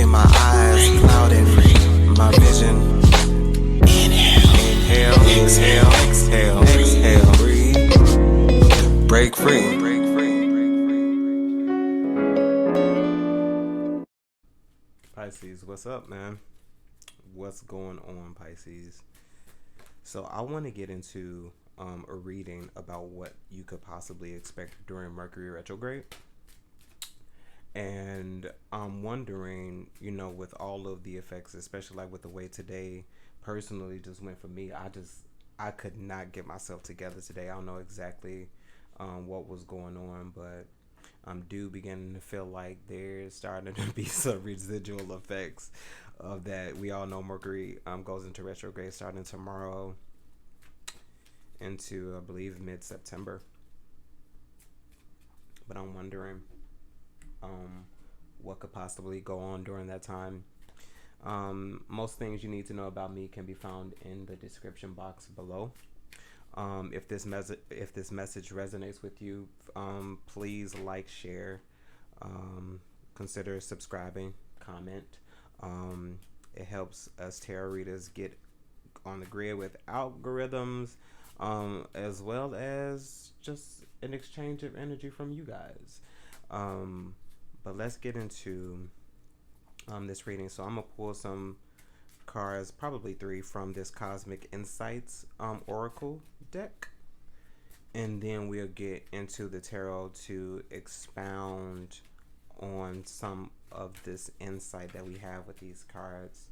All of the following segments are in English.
in my eyes, clouded my vision. Inhale, exhale, exhale, exhale. Breathe, break free. Pisces, what's up, man? What's going on, Pisces? So I want to get into a reading about what you could possibly expect during Mercury retrograde. And I'm wondering, with all of the effects, especially like with the way today personally just went for me, I could not get myself together today. I don't know exactly what was going on, but I'm beginning to feel like there's starting to be some residual effects of that. We all know Mercury goes into retrograde starting tomorrow into, I believe, mid-September. But I'm wondering what could possibly go on during that time. Most things you need to know about me can be found in the description box below. If this message resonates with you, please like, share, consider subscribing, comment. It helps us tarot readers get on the grid with algorithms, as well as just an exchange of energy from you guys. But let's get into this reading. So I'm gonna pull some cards, probably 3, from this Cosmic Insights Oracle deck, and then we'll get into the tarot to expound on some of this insight that we have with these cards.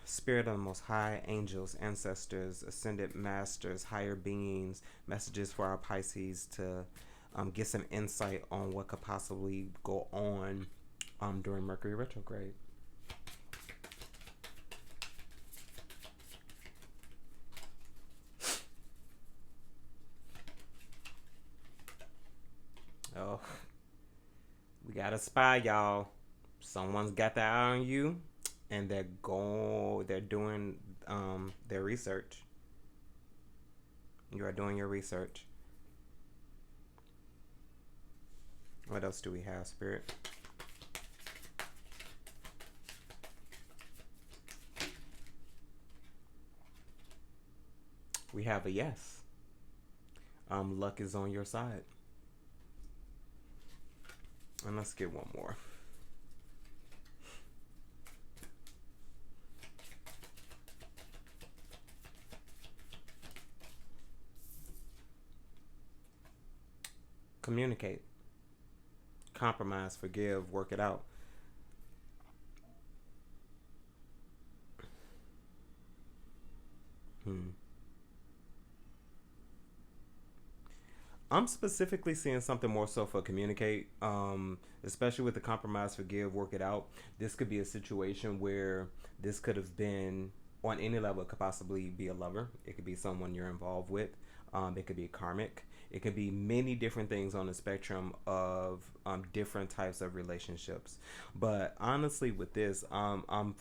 Spirit of the Most High, angels, ancestors, ascended masters, higher beings, messages for our Pisces to get some insight on what could possibly go on during Mercury retrograde. Oh, we got a spy, y'all. Someone's got their eye on you, and they're doing their research. You are doing your research. What else do we have, Spirit? We have a yes. Luck is on your side. And let's get one more. Communicate. Compromise, forgive, work it out. I'm specifically seeing something more so for communicate, especially with the compromise, forgive, work it out. This could be a situation where this could have been, on any level, it could possibly be a lover. It could be someone you're involved with. It could be karmic. It could be many different things on the spectrum of different types of relationships. But honestly, with this, I'm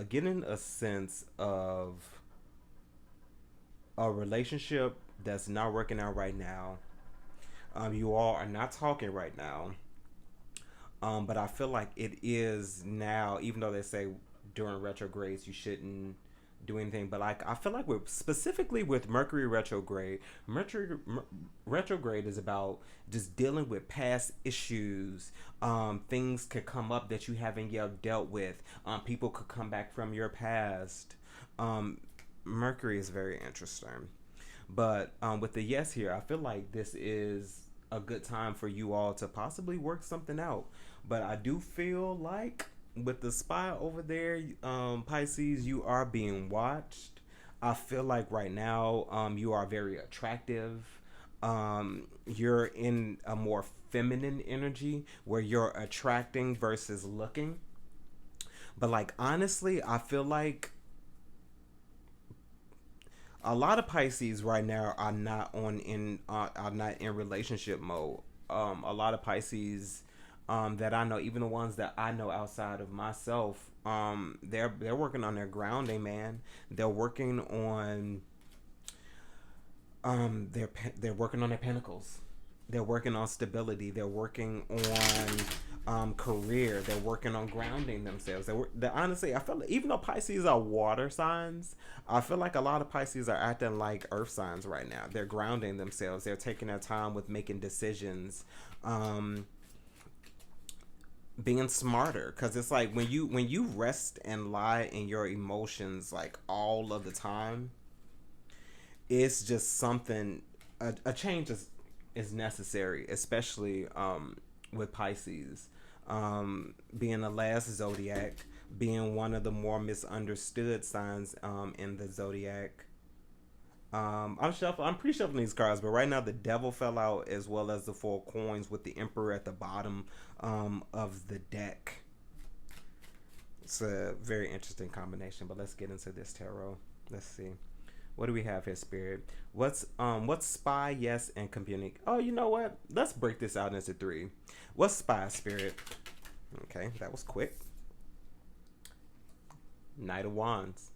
getting a sense of a relationship that's not working out right now. You all are not talking right now. But I feel like it is now, even though they say during retrogrades you shouldn't do anything, but I feel like specifically with Mercury retrograde, retrograde is about just dealing with past issues. Things could come up that you haven't yet dealt with. People could come back from your past. Mercury is very interesting. But with the yes here, I feel like this is a good time for you all to possibly work something out. But I do feel like with the spy over there, Pisces, you are being watched. I feel like right now you are very attractive. You're in a more feminine energy where you're attracting versus looking. But like honestly, I feel like a lot of Pisces right now are not in relationship mode. A lot of Pisces that I know, even the ones that I know outside of myself, they're working on their grounding, man. They're working on they're working on their pentacles. They're working on stability. They're working on career. They're working on grounding themselves. They're honestly, I feel like, even though Pisces are water signs, I feel like a lot of Pisces are acting like earth signs right now. They're grounding themselves. They're taking their time with making decisions. Being smarter, because it's like when you rest and lie in your emotions like all of the time, it's just something, a change is necessary, especially with Pisces, being the last zodiac, being one of the more misunderstood signs in the zodiac. I'm pre-shuffling these cards, but right now the Devil fell out, as well as the Four of Coins with the Emperor at the bottom of the deck. It's a very interesting combination, but let's get into this tarot. Let's see. What do we have here, Spirit? What's spy, yes, and communicate? Oh, you know what? Let's break this out into 3. What's spy, Spirit? Okay, that was quick. Knight of Wands.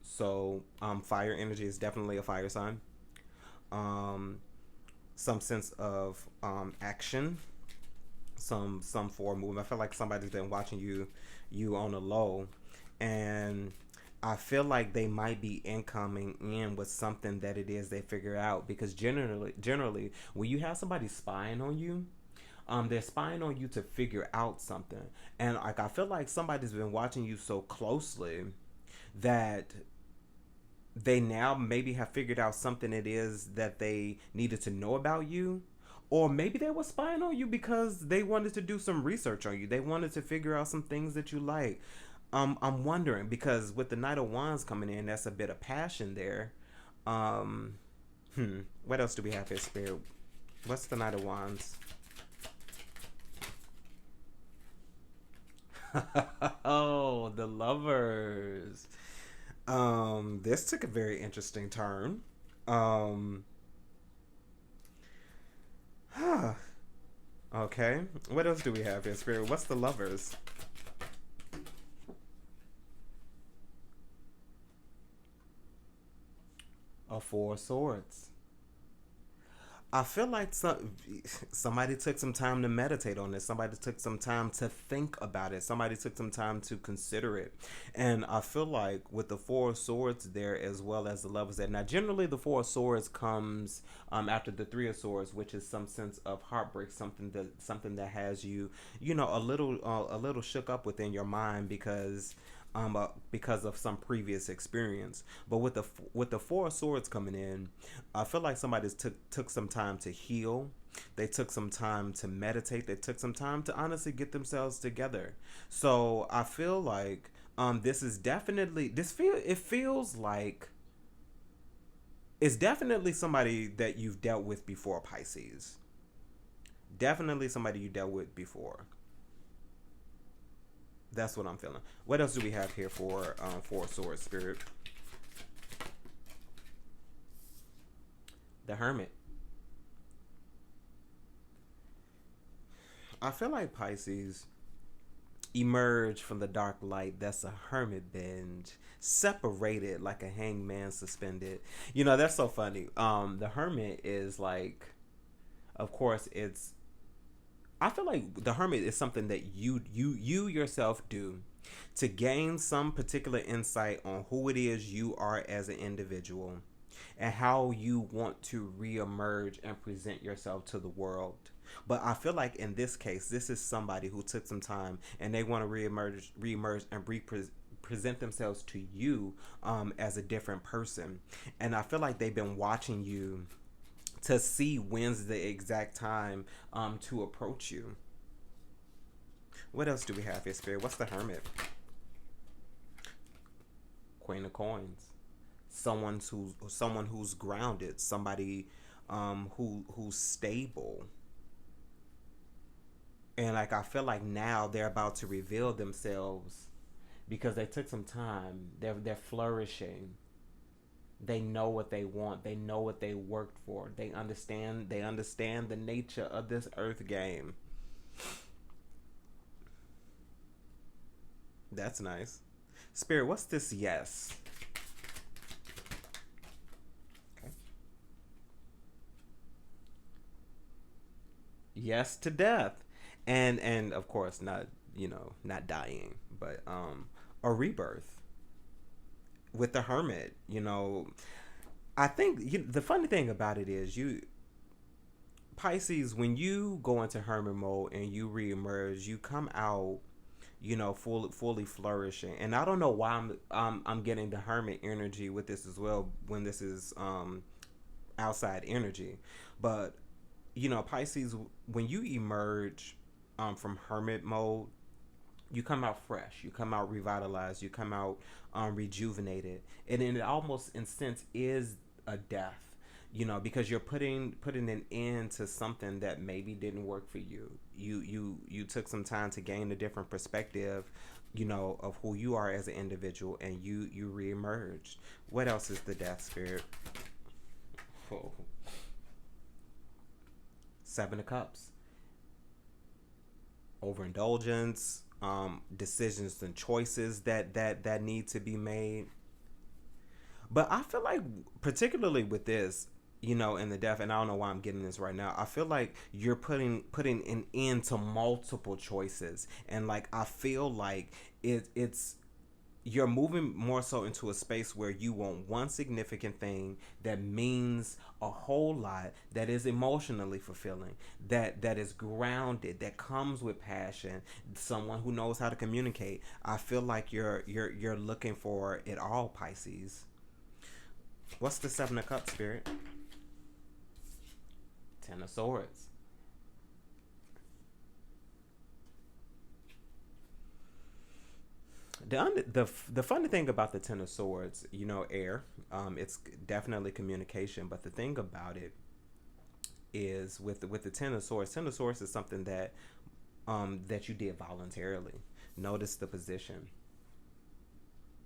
So, fire energy is definitely a fire sign. Some sense of action, some forward movement. I feel like somebody's been watching you on the low, and I feel like they might be incoming in with something that it is they figure out, because generally when you have somebody spying on you, they're spying on you to figure out something. And like, I feel like somebody's been watching you so closely that they now maybe have figured out something it is that they needed to know about you. Or maybe they were spying on you because they wanted to do some research on you. They wanted to figure out some things that you like. I'm wondering, because with the Knight of Wands coming in, that's a bit of passion there. What else do we have here, Spirit? What's the Knight of Wands? Oh, the Lovers. This took a very interesting turn. Okay. What else do we have here, Spirit? What's the Lovers? A Four of Swords. I feel like somebody took some time to meditate on this. Somebody took some time to think about it. Somebody took some time to consider it. And I feel like with the Four of Swords there, as well as the Lovers there. Now, generally, the Four of Swords comes after the Three of Swords, which is some sense of heartbreak, something that has you, a little shook up within your mind because of some previous experience. But with the Four of Swords coming in, I feel like somebody took some time to heal. They took some time to meditate. They took some time to honestly get themselves together. So I feel like this is definitely it feels like it's definitely somebody that you've dealt with before, Pisces. Definitely somebody you dealt with before. That's what I'm feeling. What else do we have here for Four of Swords, Spirit? The Hermit. I feel like Pisces emerge from the dark light. That's a hermit bench, separated like a hangman suspended. That's so funny. The Hermit is like, of course, I feel like the Hermit is something that you yourself do to gain some particular insight on who it is you are as an individual and how you want to reemerge and present yourself to the world. But I feel like in this case, this is somebody who took some time and they want to reemerge and present themselves to you as a different person. And I feel like they've been watching you to see when's the exact time to approach you. What else do we have here, Spirit? What's the Hermit? Queen of Coins. Someone who's grounded. Somebody who's stable. And like, I feel like now they're about to reveal themselves because they took some time. They're flourishing. They know what they want. They know what they worked for. They understand the nature of this earth game. That's nice. Spirit, what's this yes? Okay. Yes to death. And of course not, not dying, but a rebirth with the Hermit. I think the funny thing about it is, you Pisces, when you go into hermit mode and you reemerge, you come out, fully flourishing. And I don't know why I'm getting the hermit energy with this as well, when this is outside energy. But Pisces, when you emerge from hermit mode, you come out fresh, you come out revitalized, you come out rejuvenated, and then it almost in sense is a death, because you're putting an end to something that maybe didn't work for you. You took some time to gain a different perspective, of who you are as an individual, and you reemerged. What else is the death spirit? Oh. Seven of Cups. Overindulgence, decisions and choices that need to be made. But I feel like, particularly with this, in the death, and I don't know why I'm getting this right now, I feel like you're putting an end to multiple choices, and like I feel like it's you're moving more so into a space where you want one significant thing that means a whole lot, that is emotionally fulfilling, that is grounded, that comes with passion, someone who knows how to communicate. I feel like you're looking for it all, Pisces. What's the Seven of Cups, Spirit? Ten of Swords. The funny thing about the Ten of Swords, air, it's definitely communication. But the thing about it is, with the Ten of Swords, is something that that you did voluntarily. Notice the position,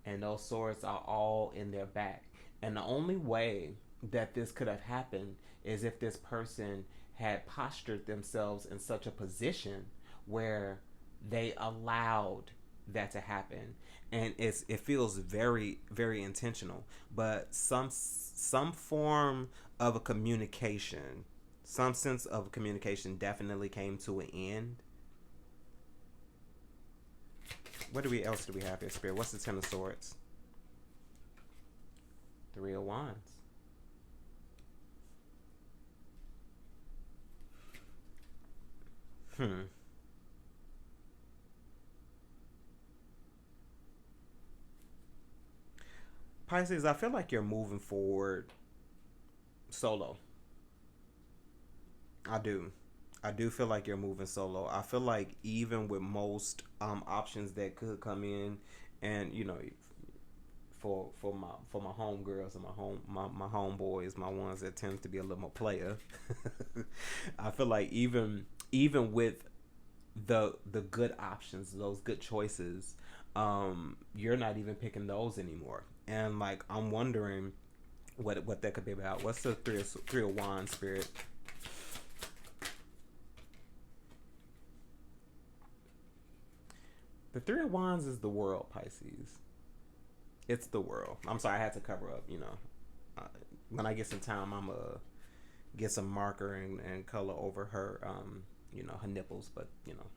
and those swords are all in their back. And the only way that this could have happened is if this person had postured themselves in such a position where they allowed that to happen. And it feels very, very intentional. But some form of a communication, some sense of communication definitely came to an end. What else do we have here, Spirit? What's the Ten of Swords? Three of Wands. Pisces, I feel like you're moving forward solo. I do. I do feel like you're moving solo. I feel like even with most options that could come in, and for my homegirls and my homeboys, my ones that tends to be a little more player, I feel like even with the good options, those good choices, you're not even picking those anymore. And like, I'm wondering what that could be about. What's the three of Wands, Spirit? The Three of Wands is the world, Pisces. It's the world. I'm sorry, I had to cover up. When I get some time, I'm gonna get some marker and color over her, her nipples. But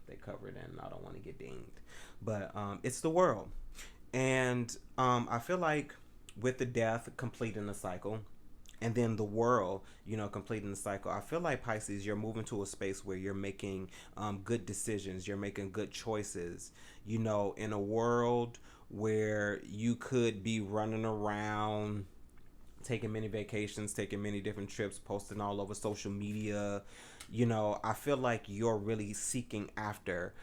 they cover it, and I don't want to get dinged. But it's the world, and I feel like with the death completing the cycle, and then the world, completing the cycle, I feel like, Pisces, you're moving to a space where you're making good decisions. You're making good choices. In a world where you could be running around, taking many vacations, taking many different trips, posting all over social media, I feel like you're really seeking after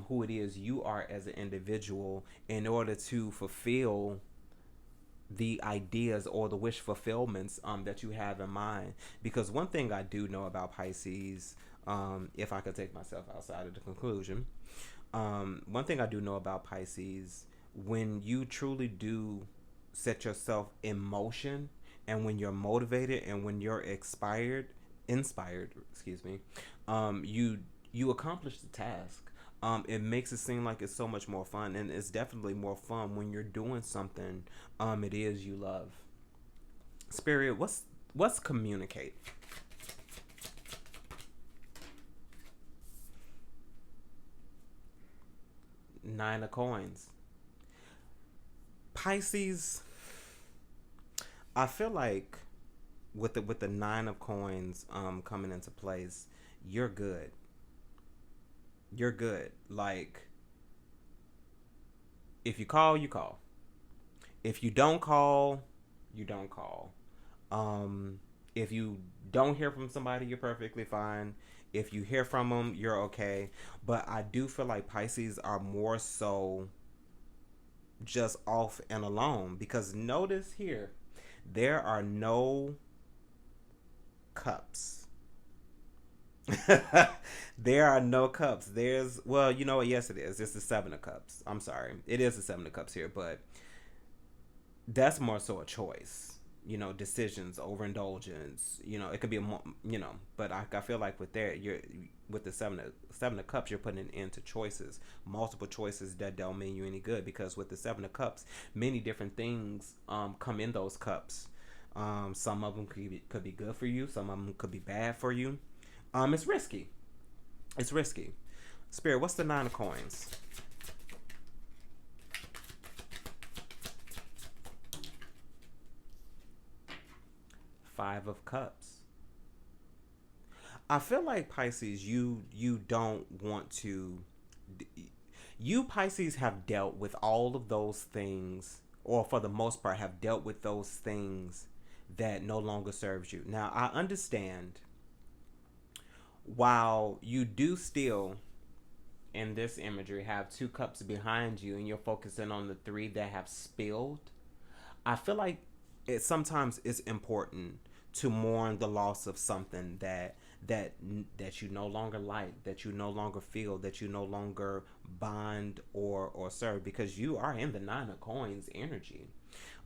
who it is you are as an individual, in order to fulfill the ideas or the wish fulfillments that you have in mind. Because one thing I do know about Pisces, if I could take myself outside of the conclusion, one thing I do know about Pisces, when you truly do set yourself in motion, and when you're motivated, and when you're inspired, excuse me, you accomplish the task. It makes it seem like it's so much more fun, and it's definitely more fun when you're doing something it is you love. Spirit, what's communicate? Nine of Coins. Pisces, I feel like with the Nine of Coins coming into place, you're good. You're good. Like, if you call, you call. If you don't call, you don't call. If you don't hear from somebody, you're perfectly fine. If you hear from them, you're okay. But I do feel like Pisces are more so just off and alone, because notice here, there are no cups. There are no cups. There's, well, you know what? Yes, it is. It's the Seven of Cups. I'm sorry. It is the Seven of Cups here, but that's more so a choice. You know, decisions, overindulgence. You know, it could be a, you know, but I feel like with there, you're with the seven of cups, you're putting an end to choices, multiple choices that don't mean you any good, because with the Seven of Cups, many different things come in those cups. Some of them could be good for you. Some of them could be bad for you. It's risky. It's risky. Spirit, what's the Nine of Coins? Five of Cups. I feel like Pisces, you don't want to. You Pisces have dealt with all of those things, or for the most part, have dealt with those things that no longer serves you. Now, I understand. While you do still, in this imagery, have two cups behind you, and you're focusing on the three that have spilled, I feel like sometimes it's important to mourn the loss of something that you no longer like, that you no longer feel, that you no longer bond or serve, because you are in the Nine of Coins energy.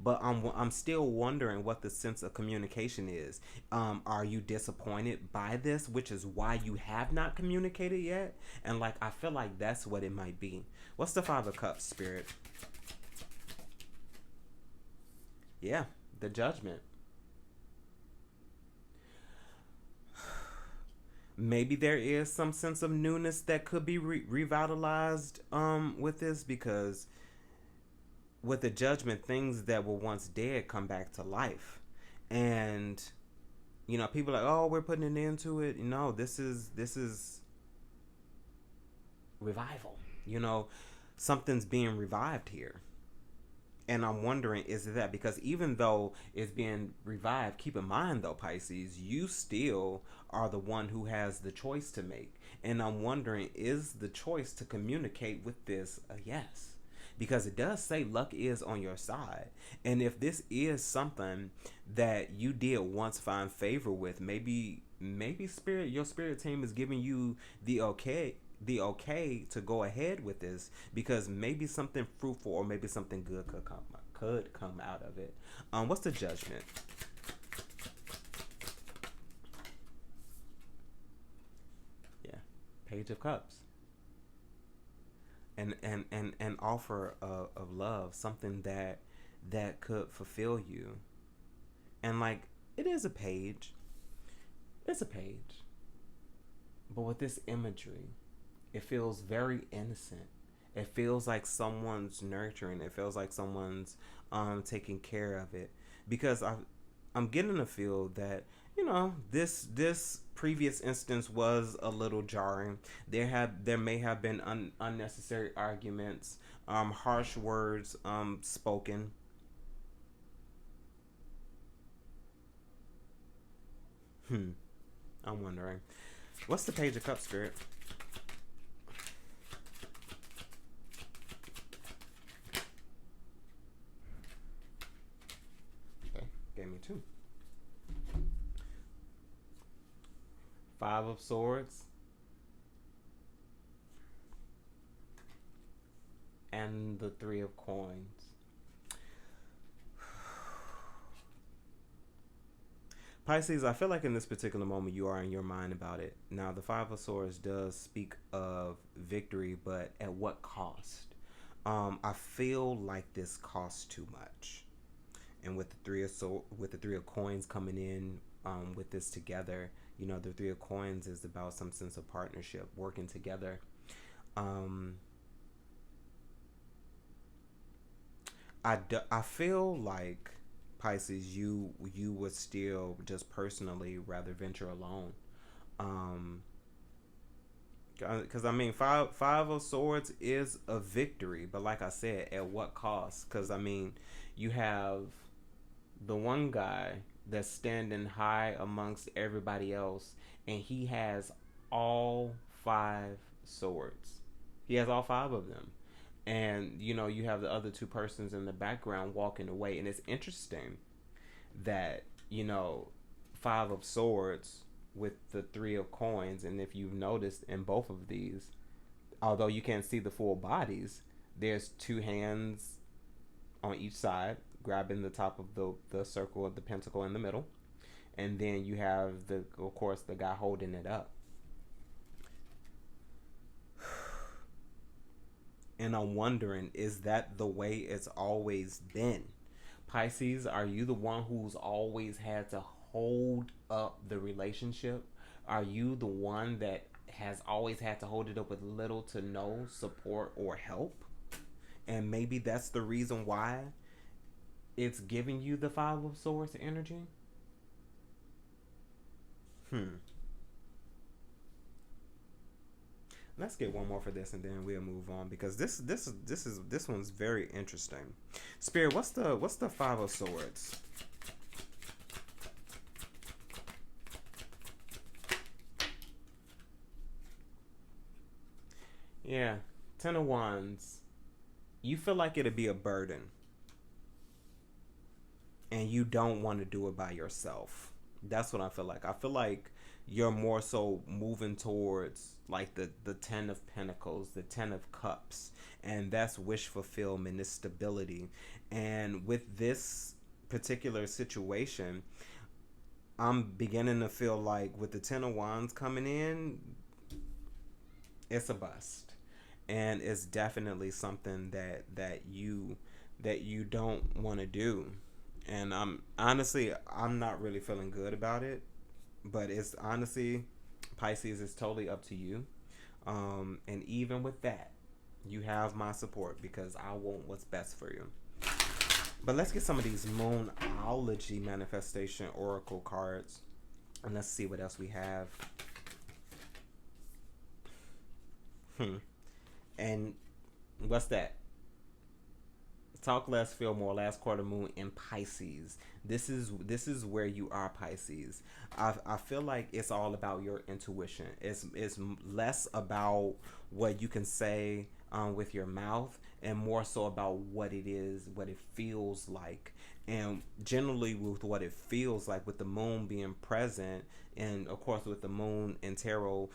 But I'm still wondering what the sense of communication is. Are you disappointed by this, which is why you have not communicated yet? And like, I feel like that's what it might be. What's the Five of Cups, Spirit? Yeah, the Judgment. Maybe there is some sense of newness that could be revitalized with this, because with the Judgment, things that were once dead come back to life. And you know, people are like, oh, we're putting an end to it. No, this is revival. You know, something's being revived here. And I'm wondering, is it that? Because even though it's being revived, keep in mind though, Pisces, you still are the one who has the choice to make. And I'm wondering, is the choice to communicate with this a yes? Because it does say luck is on your side. And if this is something that you did once find favor with, maybe your spirit team is giving you the okay to go ahead with this, because maybe something fruitful or maybe something good could come out of it. What's the Judgment? Yeah, Page of Cups. And offer of love, something that could fulfill you. And like, it is a page. It's a page. But with this imagery, it feels very innocent. It feels like someone's nurturing. It feels like someone's taking care of it. Because I'm getting a feel that, you know, this previous instance was a little jarring. There may have been unnecessary arguments, harsh words spoken. I'm wondering, what's the Page of Cups, Spirit? Okay, gave me two. Five of Swords and the Three of Coins. Pisces, I feel like in this particular moment you are in your mind about it. Now, the Five of Swords does speak of victory, but at what cost? I feel like this costs too much. And with the Three of Coins coming in with this together, you know, the Three of Coins is about some sense of partnership, working together. I feel like Pisces, you would still just personally rather venture alone. Um, because I mean, five of swords is a victory, but like I said, at what cost? Because I mean, you have the one guy that's standing high amongst everybody else, and he has all five swords. He has all five of them. And you have the other two persons in the background walking away. And it's interesting that, five of swords with the three of coins. And if you've noticed in both of these, although you can't see the full bodies, there's two hands on each side grabbing the top of the circle of the pentacle in the middle, and then you have of course the guy holding it up. And I'm wondering, is that the way it's always been? Pisces, are you the one who's always had to hold up the relationship? Are you the one that has always had to hold it up with little to no support or help? And maybe that's the reason why it's giving you the Five of Swords energy. Let's get one more for this, and then we'll move on, because this one's very interesting. Spirit, what's the Five of Swords? Yeah, Ten of Wands. You feel like it'd be a burden, and you don't want to do it by yourself. That's what I feel like. I feel like you're more so moving towards like the Ten of Pentacles, the Ten of Cups, and that's wish fulfillment, is stability. And with this particular situation, I'm beginning to feel like with the Ten of Wands coming in, it's a bust. And it's definitely something that you don't want to do. And I'm not really feeling good about it, but it's honestly, Pisces, is totally up to you. And even with that, you have my support, because I want what's best for you. But let's get some of these Moonology manifestation oracle cards, and let's see what else we have. And what's that? Talk less, feel more. Last quarter moon in Pisces. This is where you are, Pisces. I feel like it's all about your intuition. It's less about what you can say with your mouth, and more so about what it is, what it feels like. And generally with what it feels like, with the moon being present, and of course with the moon in tarot,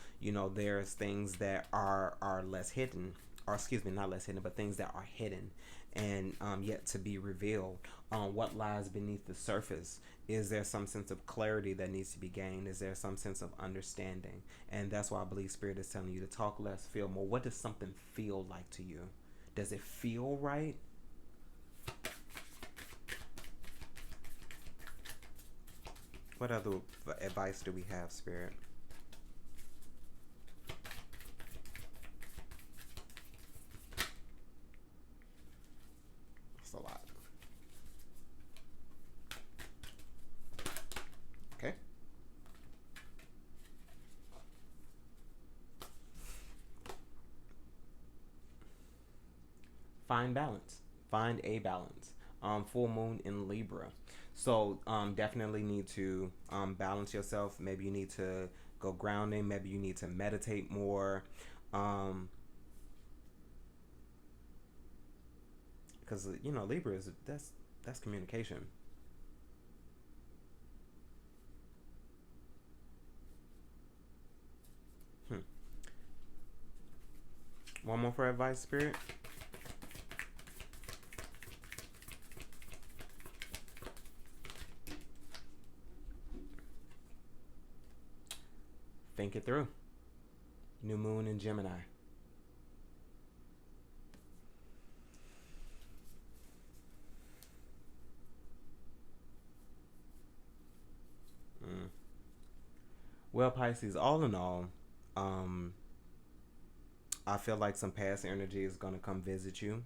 there's things that are less hidden, or excuse me, not less hidden, but things that are hidden and yet to be revealed. What lies beneath the surface? Is there some sense of clarity that needs to be gained? Is there some sense of understanding? And that's why I believe Spirit is telling you to talk less, feel more. What does something feel like to you? Does it feel right? What other advice do we have, Spirit? It's a lot. Okay. Find balance. Find a balance. Full moon in Libra. So definitely need to balance yourself. Maybe you need to go grounding. Maybe you need to meditate more. Because Libra is that's communication. One more for advice, Spirit. Think it through. New moon in Gemini. Well, Pisces, all in all, I feel like some past energy is going to come visit you.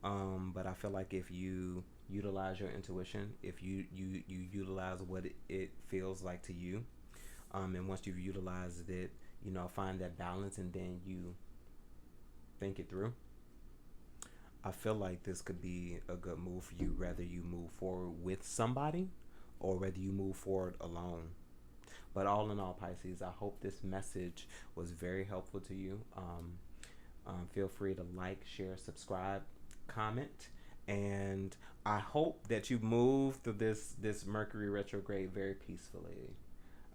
But I feel like if you utilize your intuition, if you utilize what it feels like to you, and once you've utilized it, find that balance, and then you think it through. I feel like this could be a good move for you, whether you move forward with somebody or whether you move forward alone. But all in all, Pisces, I hope this message was very helpful to you. Feel free to like, share, subscribe, comment, and I hope that you move through this Mercury retrograde very peacefully.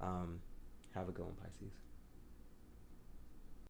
Have a good one, Pisces.